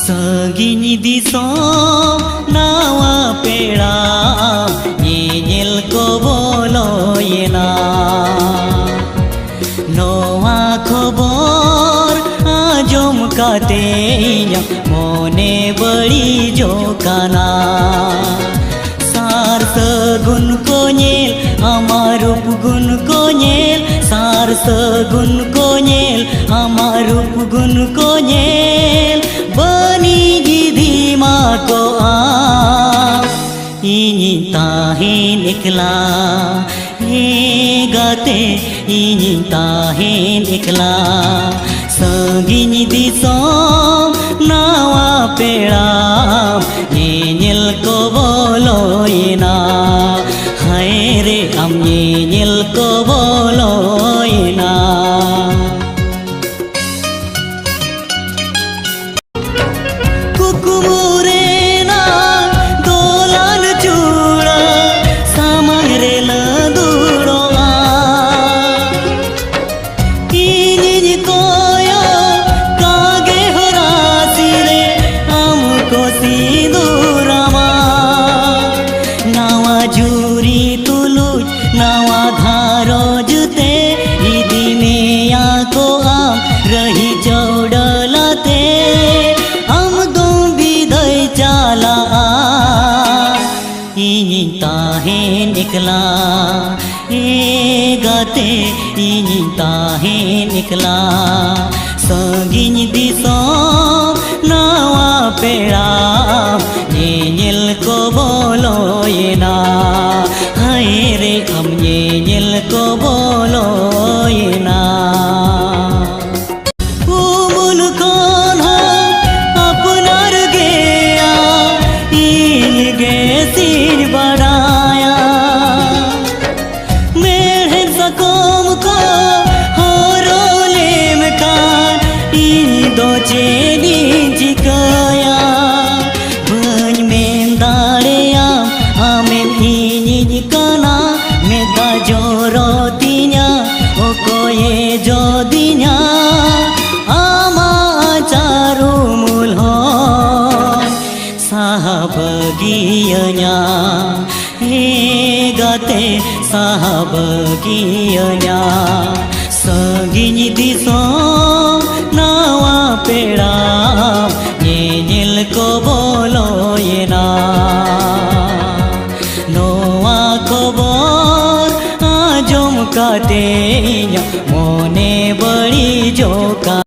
Sagiñ disom nawa pera nyel ko boloyena noa khobor ajom kate mone badi jokana sar sagun ko nyel amar rup gun ko nyel sar sagun ko nyel amar rup gun ko nyel bani gidhi ma ko ini tahin ikla he gate ini tahin ikla sagiñ disom nawa pera nyel ko boloyena hai re am nyel ko boloyena nawa gharoj te idi meya ko am rahi jodalate am dum bidai chala ini tahin ikla e gate ini tahin ikla sagiñ disom nawa pera nyel ko boloyena hai re am nyel ko boloyena umul kon ho apnar geya in ge sin badaya mere sakom ko horole mein kan in do cheni jikaya bany men dareya amen ini kana meta jorotinya okoye jodinya ama charumul ho sahabagiyanya he gate sahabagiyanya sagiñ disom nawa pera nyel ko boloyena noa khobor ajom kate mone badi jokana